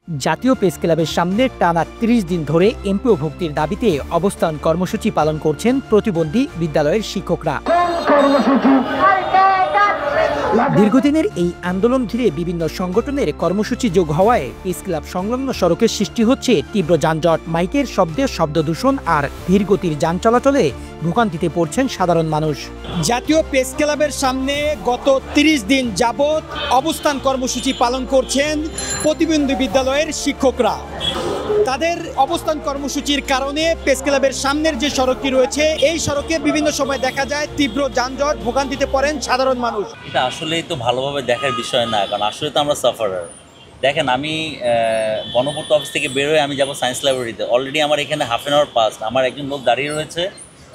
জাতীয় প্রেস ক্লাবের সামনে টানা ৩০ দিন ধরে এমপিও ভুক্তির দাবিতে অবস্থান কর্মসূচি পালন করছেন প্রতিবন্ধী বিদ্যালয়ের শিক্ষকরা। দীর্ঘদিনের এই আন্দোলন ঘিরে বিভিন্ন সংগঠনের কর্মসূচি যোগ হওয়ায় প্রেস ক্লাব সংলগ্ন সড়কের সৃষ্টি হচ্ছে তীব্র যানজট, মাইকের শব্দে শব্দ দূষণ আর ধীরগতির যান চলাচলে ভোগান্তিতে পড়ছেন সাধারণ মানুষ। জাতীয় প্রেস ক্লাবের সামনে গত ৩০ দিন যাবৎ অবস্থান কর্মসূচি পালন করছেন প্রতিবন্ধী বিদ্যালয়ের শিক্ষকরা। তাদের অবস্থান কর্মসূচির কারণে প্রেস ক্লাবের সামনের যে সড়কটি রয়েছে এই সড়কে বিভিন্ন সময় দেখা যায় তীব্র যানজট, ভোগান্তিতে পড়েন সাধারণ মানুষ। এটা আসলেই তো ভালোভাবে দেখার বিষয় না, কারণ আসলে তো আমরা সাফারার। দেখেন, আমি গণপূর্ত অফিস থেকে বেরোয় আমি যাব সায়েন্স লাইব্রেরিতে। অলরেডি আমার এখানে হাফ অ্যান আওয়ার পাস্ট, আমার একজন লোক দাঁড়িয়ে রয়েছে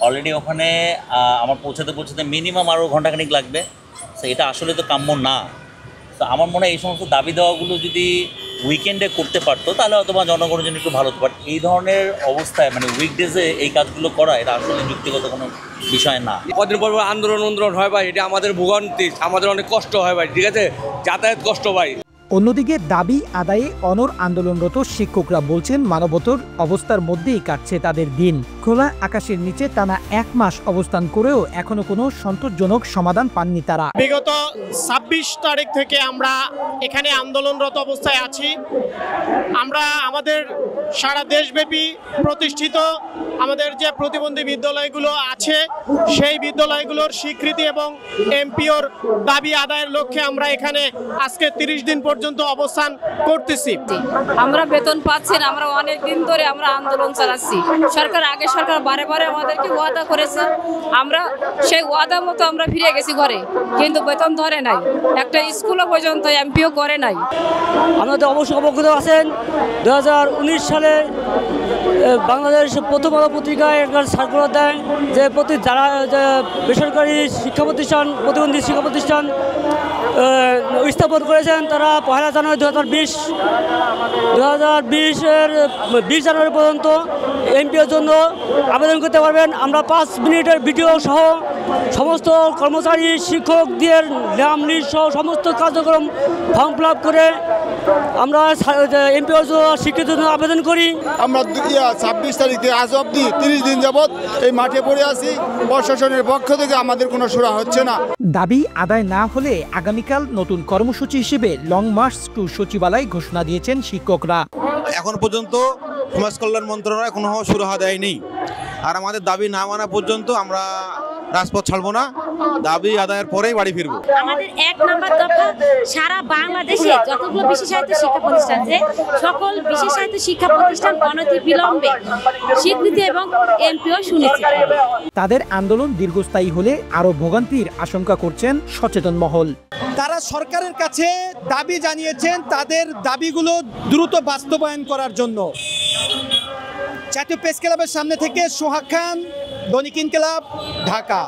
অলরেডি ওখানে। আমার পৌঁছাতে মিনিমাম আরও ঘন্টাখানিক লাগবে। তো এটা আসলে তো কাম্য না। তো আমার মনে হয় এই সমস্ত দাবি দেওয়াগুলো যদি উইকেন্ডে করতে পারতো তাহলে অথবা জনগণের জন্য একটু ভালো হতো। বাট এই ধরনের অবস্থায় মানে উইকডেজে এই কাজগুলো করা এটা আসলে যুক্তিগত কোনো বিষয় না। কদিন পর আন্দোলন হয় ভাই, এটা আমাদের ভোগান্তি, আমাদের অনেক কষ্ট হয় ভাই, ঠিক আছে, যাতায়াত কষ্ট ভাই। অন্যদিকে দাবি আদায়ে অনড় আন্দোলনরত শিক্ষকরা বলছেন মানবতর অবস্থার মধ্যেই কাটছে তাদের দিন। খোলা আকাশের নিচে টানা ১ মাস অবস্থান করেও এখনো কোনো সন্তোষজনক সমাধান পাননি তারা। বিগত ২৬ তারিখ থেকে আমরা এখানে আন্দোলনরত অবস্থায় আছি। আমরা আমাদের সারা দেশব্যাপী প্রতিষ্ঠিত আমাদের যে প্রতিবন্ধী বিদ্যালয়গুলো আছে সেই বিদ্যালয়গুলোর স্বীকৃতি এবং এমপিওর দাবি আদায়ের লক্ষ্যে আমরা এখানে আজকে ৩০ দিন পর্যন্ত অবস্থান করতেছি। আমরা বেতন পাচ্ছি না, আমরা অনেক দিন ধরে আমরা আন্দোলন চালাচ্ছি। সরকার বারে বারে আমাদেরকে ওয়াদা করেছে, আমরা সেই ওয়াদা মতো আমরা ফিরে গেছি ঘরে, কিন্তু বেতন ধরে নাই, একটা স্কুলও পর্যন্ত এমপিও করে নাই। আমাদের অবশ্য অবগত আছেন 2019 সালে বাংলাদেশ প্রথম আলো পত্রিকায় একটা সার্কুলার দেয় যে যারা বেসরকারি শিক্ষা প্রতিষ্ঠান, প্রতিবন্ধী শিক্ষা প্রতিষ্ঠান স্থাপন করেছেন তারা 1 জানুয়ারি 2020-এর 20 জানুয়ারি পর্যন্ত এমপিওর জন্য আবেদন করতে পারবেন। আমরা 5 মিনিটের ভিডিও সহ সমস্ত কর্মচারী শিক্ষকদের নাম লিস্ট সহ সমস্ত কার্যক্রম ফর্ম ফিল আপ করে আমরা এমপিওর জন্য স্বীকৃতির জন্য আবেদন করি। আমরা 26 তারিখে আজ অবধি 30 দিন যাবৎ এই মাঠে পড়ে আছি। প্রশাসনের পক্ষ থেকে আমাদের কোনো সুরা হচ্ছে না। দাবি আদায় না হলে আগামীকাল নতুন কর্মসূচি হিসেবে লং মার্চ টু সচিবালয় ঘোষণা দিয়েছেন শিক্ষকরা। এখন পর্যন্ত সমাজ কল্যাণ মন্ত্রণালয় কোনো সুরাহা দেয়নি, আর আমাদের দাবি না মানা পর্যন্ত আমরা রাজপথ ছাড়বো না। দাবি আদায়ের পরেই বাড়ি ফিরবো। আমাদের 1 নম্বর দফা সারা বাংলাদেশে যতগুলো বিশেষায়িত শিক্ষা প্রতিষ্ঠান আছে সকল বিশেষায়িত শিক্ষা প্রতিষ্ঠান অনতি বিলম্বে স্বীকৃতি এবং এমপিও সুনিশ্চিত। তাদের আন্দোলন দীর্ঘস্থায়ী হলে আরো ভোগান্তির আশঙ্কা করছেন সচেতন মহল। তারা সরকারের কাছে দাবি জানিয়েছেন তাদের দাবিগুলো দ্রুত বাস্তবায়ন করার জন্য। জাতীয় প্রেস ক্লাবের সামনে থেকে সোহাগ খান, দৈনিক ইনকিলাব, ঢাকা।